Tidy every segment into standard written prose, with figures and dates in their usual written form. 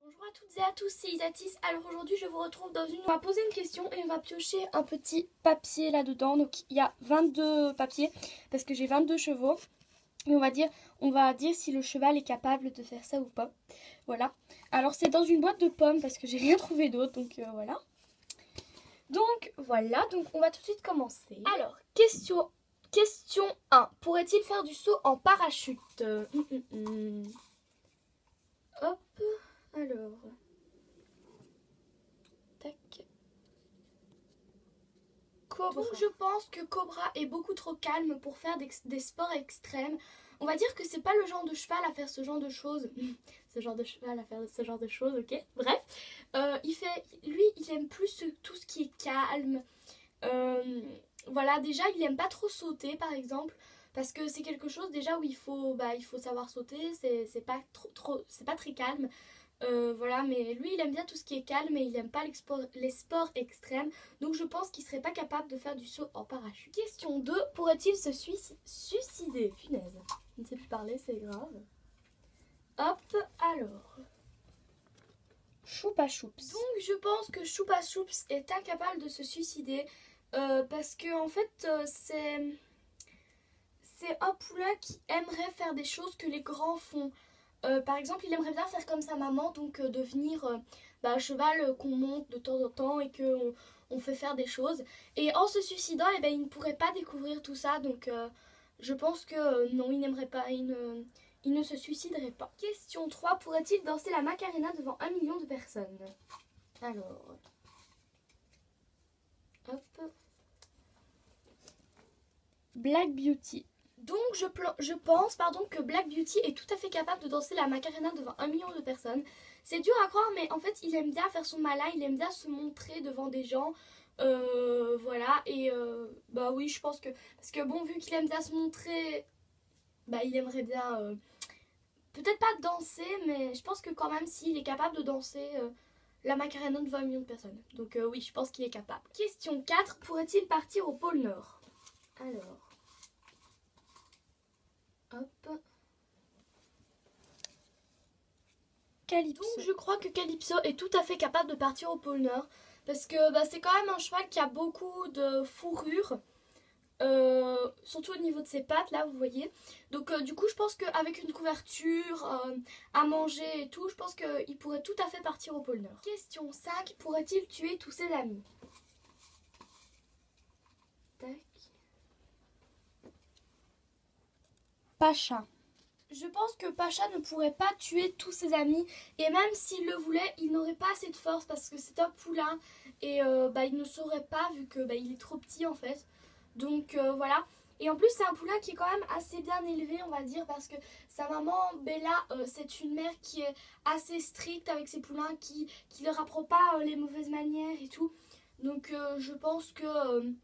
Bonjour à toutes et à tous, c'est Isatis. Alors aujourd'hui je vous retrouve dans une... On va poser une question et on va piocher un petit papier là-dedans. Donc il y a 22 papiers parce que j'ai 22 chevaux. Et on va dire si le cheval est capable de faire ça ou pas. Voilà. Alors c'est dans une boîte de pommes parce que j'ai rien trouvé d'autre. Donc voilà. Donc voilà, donc on va tout de suite commencer. Alors, question 1. Pourrait-il faire du saut en parachute? Hop, alors... Tac. Cobra. Donc je pense que Cobra est beaucoup trop calme pour faire des sports extrêmes. On va dire que c'est pas le genre de cheval à faire ce genre de choses. Ce genre de cheval à faire ce genre de choses, ok. Bref, lui, il aime plus tout ce qui est calme. Voilà, déjà, il aime pas trop sauter, par exemple, parce que c'est quelque chose déjà où il faut savoir sauter. C'est pas très calme. Voilà, mais lui il aime bien tout ce qui est calme et il aime pas les sports extrêmes. Donc je pense qu'il serait pas capable de faire du saut en parachute. Question 2. Pourrait-il se suicider? Punaise, je ne sais plus parler, c'est grave. Hop, alors. Choupa Choups. Donc je pense que Choupa Choups est incapable de se suicider. Parce que en fait c'est un poulain qui aimerait faire des choses que les grands font. Par exemple, il aimerait bien faire comme sa maman, donc devenir un cheval qu'on monte de temps en temps et qu'on fait faire des choses. Et en se suicidant, il ne pourrait pas découvrir tout ça, donc je pense que non, il n'aimerait pas, il ne se suiciderait pas. Question 3. Pourrait-il danser la Macarena devant 1 million de personnes? Alors... Hop. Black Beauty. Donc je pense que Black Beauty est tout à fait capable de danser la Macarena devant 1 million de personnes. C'est dur à croire, mais en fait il aime bien faire son malin, il aime bien se montrer devant des gens. Voilà, et bah oui, je pense que... Parce que bon, vu qu'il aime bien se montrer, bah il aimerait bien... peut-être pas danser, mais je pense que quand même s'il est capable de danser la Macarena devant 1 million de personnes. Donc oui, je pense qu'il est capable. Question 4. Pourrait-il partir au pôle Nord? Alors... Hop. Calypso. Donc je crois que Calypso est tout à fait capable de partir au pôle Nord. Parce que c'est quand même un cheval qui a beaucoup de fourrure. Surtout au niveau de ses pattes, là, vous voyez. Donc du coup, je pense qu'avec une couverture, à manger et tout, je pense qu'il pourrait tout à fait partir au pôle Nord. Question 5. Pourrait-il tuer tous ses amis? Tac. Pacha. Je pense que Pacha ne pourrait pas tuer tous ses amis, et même s'il le voulait, il n'aurait pas assez de force parce que c'est un poulain et il ne saurait pas vu que il est trop petit en fait. Donc voilà. Et en plus c'est un poulain qui est quand même assez bien élevé, on va dire, parce que sa maman Bella, c'est une mère qui est assez stricte avec ses poulains, qui leur apprend pas les mauvaises manières et tout. Donc je pense que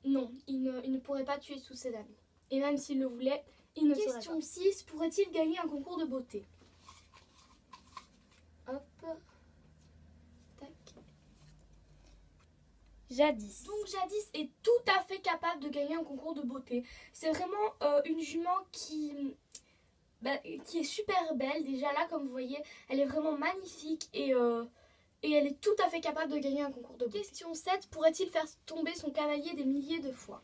non, il ne pourrait pas tuer tous ses amis. Et même s'il le voulait, il ne saurait pas. Question 6. Pourrait-il gagner un concours de beauté? Hop. Tac. Jadis. Donc Jadis est tout à fait capable de gagner un concours de beauté. C'est vraiment une jument qui est super belle. Déjà là, comme vous voyez, elle est vraiment magnifique et elle est tout à fait capable de gagner un concours de beauté. Question 7. Pourrait-il faire tomber son cavalier des milliers de fois?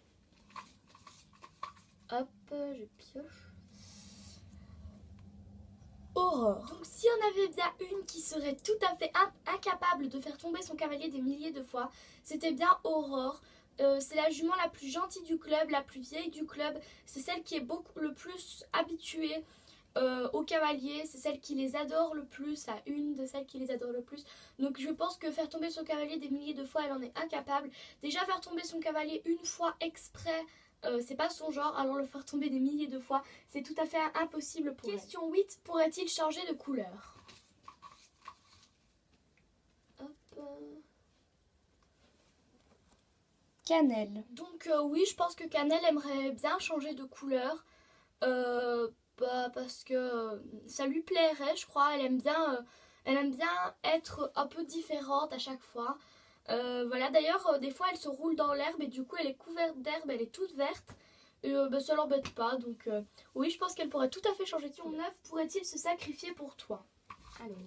Hop, je pioche. Aurore. Donc si on avait bien une qui serait tout à fait incapable de faire tomber son cavalier des milliers de fois, c'était bien Aurore. C'est la jument la plus gentille du club, la plus vieille du club. C'est celle qui est le plus habituée aux cavaliers. C'est celle qui les adore le plus, une de celles qui les adore le plus. Donc je pense que faire tomber son cavalier des milliers de fois, elle en est incapable. Déjà faire tomber son cavalier une fois exprès, c'est pas son genre, alors le faire tomber des milliers de fois, c'est tout à fait impossible pour elle. Question 8. Pourrait-il changer de couleur? Hop. Cannelle. Donc oui, je pense que Cannelle aimerait bien changer de couleur. Parce que ça lui plairait, je crois. Elle aime bien être un peu différente à chaque fois. Voilà, d'ailleurs, des fois elle se roule dans l'herbe et du coup elle est couverte d'herbe, elle est toute verte. Et ça l'embête pas, donc oui, je pense qu'elle pourrait tout à fait changer de couleur. 9. Pourrait-il se sacrifier pour toi? Alors,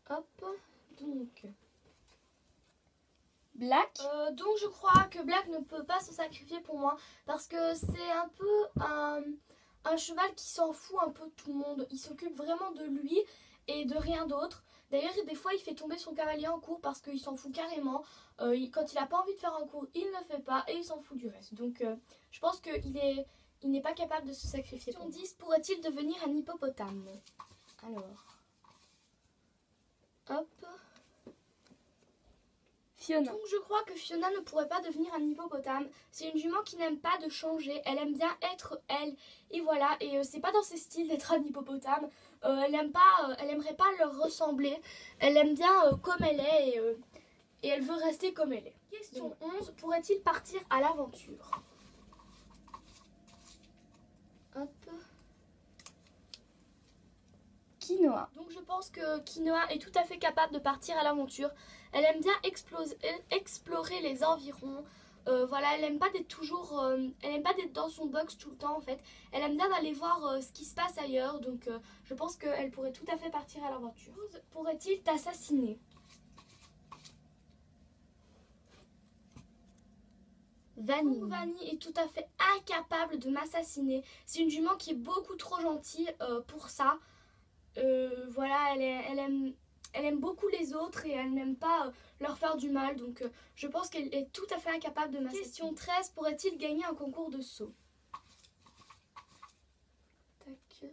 Hop, donc Black. Donc je crois que Black ne peut pas se sacrifier pour moi parce que c'est un peu un cheval qui s'en fout un peu de tout le monde. Il s'occupe vraiment de lui et de rien d'autre. D'ailleurs, des fois, il fait tomber son cavalier en cours parce qu'il s'en fout carrément. Quand il n'a pas envie de faire un cours, il ne le fait pas et il s'en fout du reste. Donc je pense qu'il n'est pas capable de se sacrifier. Question 10, pourrait-il devenir un hippopotame? Alors, hop. Fiona. Donc je crois que Fiona ne pourrait pas devenir un hippopotame. C'est une jument qui n'aime pas de changer. Elle aime bien être elle. Et voilà. Et c'est pas dans ses styles d'être un hippopotame. Elle aimerait pas leur ressembler. Elle aime bien comme elle est et elle veut rester comme elle est. Question 11. Pourrait-il partir à l'aventure? Hop. Quinoa. Donc je pense que Quinoa est tout à fait capable de partir à l'aventure. Elle aime bien explorer les environs. Voilà, elle aime pas d'être elle aime pas d'être dans son box tout le temps en fait. Elle aime bien d'aller voir ce qui se passe ailleurs. Donc je pense qu'elle pourrait tout à fait partir à l'aventure. Pourrait-il t'assassiner? Vanille. Donc, Vanille est tout à fait incapable de m'assassiner. C'est une jument qui est beaucoup trop gentille pour ça. Voilà, elle aime beaucoup les autres et elle n'aime pas leur faire du mal. Donc je pense qu'elle est tout à fait incapable de m'assassiner. Question 13, pourrait-il gagner un concours de saut? Tac.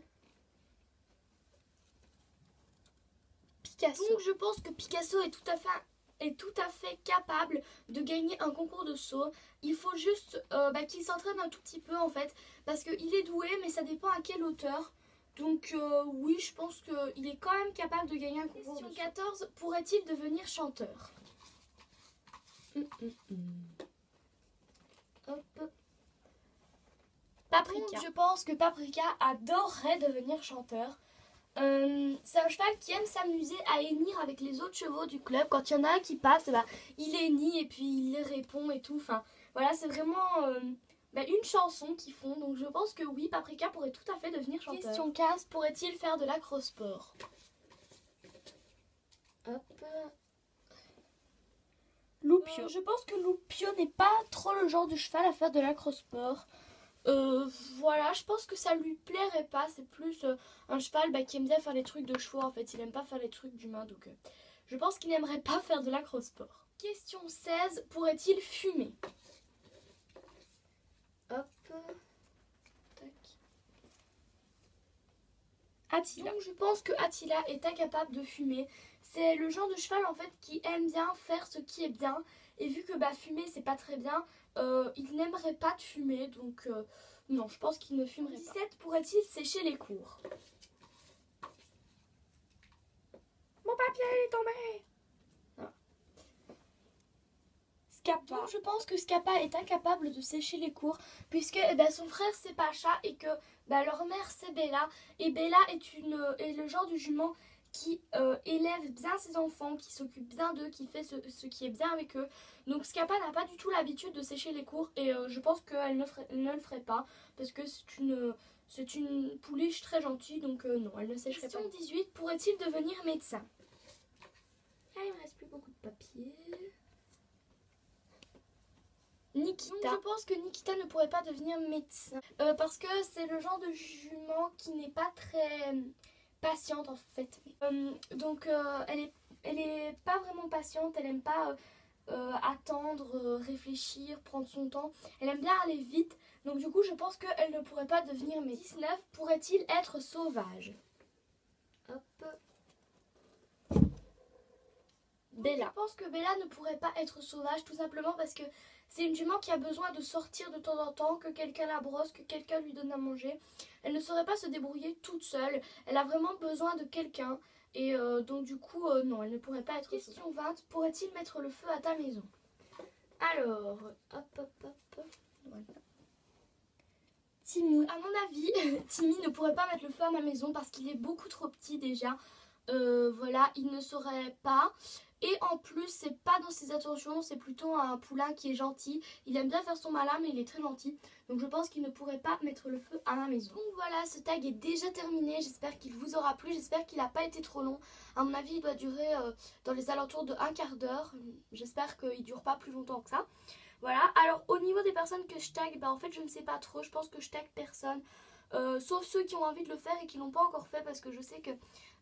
Picasso. Donc je pense que Picasso est tout à fait capable de gagner un concours de saut. Il faut juste qu'il s'entraîne un tout petit peu en fait. Parce qu'il est doué mais ça dépend à quelle hauteur. Donc oui, je pense qu'il est quand même capable de gagner un concours. Question 14, pourrait-il devenir chanteur? Hop. Paprika. Donc, je pense que Paprika adorerait devenir chanteur. C'est un cheval qui aime s'amuser à hennir avec les autres chevaux du club. Quand il y en a un qui passe, il hennit et puis il les répond et tout. Enfin, voilà, c'est vraiment... une chanson qu'ils font, donc je pense que oui, Paprika pourrait tout à fait devenir chanteur. Question 15, pourrait-il faire de l'acrosport? Hop. Loupio. Je pense que Loupio n'est pas trop le genre de cheval à faire de l'acrosport. Voilà, je pense que ça lui plairait pas. C'est plus un cheval qui aime bien faire les trucs de chevaux en fait. Il aime pas faire les trucs d'humains, donc je pense qu'il n'aimerait pas faire de l'acrosport. Question 16, pourrait-il fumer? Hop. Tac. Attila. Donc je pense que Attila est incapable de fumer. C'est le genre de cheval en fait qui aime bien faire ce qui est bien. Et vu que fumer c'est pas très bien, il n'aimerait pas de fumer. Donc non, je pense qu'il ne fumerait pas. 17, pourrait-il sécher les cours? Mon papier est tombé. Scappa. Donc je pense que Scappa est incapable de sécher les cours puisque son frère c'est Pacha et que leur mère c'est Bella. Et Bella est le genre de jument qui élève bien ses enfants, qui s'occupe bien d'eux, qui fait ce qui est bien avec eux. Donc Scappa n'a pas du tout l'habitude de sécher les cours et je pense qu'elle ne le ferait pas parce que c'est une pouliche très gentille, donc non, elle ne sécherait pas. Question 18, pourrait-il devenir médecin? Ah, il me reste plus beaucoup de papier. Nikita. Donc je pense que Nikita ne pourrait pas devenir médecin parce que c'est le genre de jument qui n'est pas très patiente en fait. Donc elle est pas vraiment patiente, elle aime pas attendre, réfléchir, prendre son temps. Elle aime bien aller vite, donc du coup je pense qu'elle ne pourrait pas devenir médecin. 19, pourrait-il être sauvage? Hop. Bella. Je pense que Bella ne pourrait pas être sauvage tout simplement parce que c'est une jument qui a besoin de sortir de temps en temps, que quelqu'un la brosse, que quelqu'un lui donne à manger. Elle ne saurait pas se débrouiller toute seule. Elle a vraiment besoin de quelqu'un. Et donc du coup, non, elle ne pourrait pas être sauvage. Question 20, pourrait-il mettre le feu à ta maison? Alors, hop. Voilà. Timmy. À mon avis, Timmy ne pourrait pas mettre le feu à ma maison parce qu'il est beaucoup trop petit déjà. Voilà, il ne saurait pas. Et en plus, c'est pas dans ses attentions, c'est plutôt un poulain qui est gentil. Il aime bien faire son malin, mais il est très gentil. Donc je pense qu'il ne pourrait pas mettre le feu à ma maison. Donc voilà, ce tag est déjà terminé. J'espère qu'il vous aura plu. J'espère qu'il n'a pas été trop long. À mon avis, il doit durer dans les alentours de un quart d'heure. J'espère qu'il ne dure pas plus longtemps que ça. Voilà, alors au niveau des personnes que je tag, en fait je ne sais pas trop. Je pense que je tag personne. Sauf ceux qui ont envie de le faire et qui l'ont pas encore fait, parce que je sais que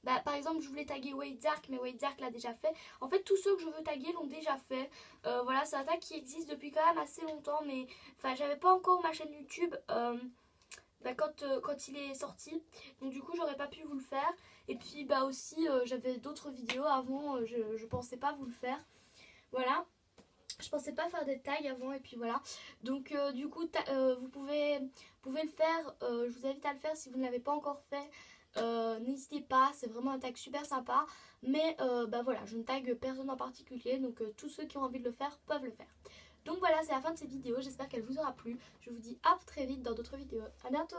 par exemple je voulais taguer Wayzark, mais Wayzark l'a déjà fait. En fait tous ceux que je veux taguer l'ont déjà fait. Voilà, c'est un tag qui existe depuis quand même assez longtemps, mais enfin j'avais pas encore ma chaîne YouTube quand il est sorti, donc du coup j'aurais pas pu vous le faire. Et puis aussi j'avais d'autres vidéos avant, je pensais pas vous le faire. Voilà, je pensais pas faire des tags avant, et puis voilà. Donc du coup vous pouvez le faire. Je vous invite à le faire si vous ne l'avez pas encore fait. N'hésitez pas, c'est vraiment un tag super sympa. Mais voilà, je ne tag personne en particulier, donc tous ceux qui ont envie de le faire peuvent le faire. Donc voilà, c'est la fin de cette vidéo, j'espère qu'elle vous aura plu. Je vous dis à très vite dans d'autres vidéos. À bientôt.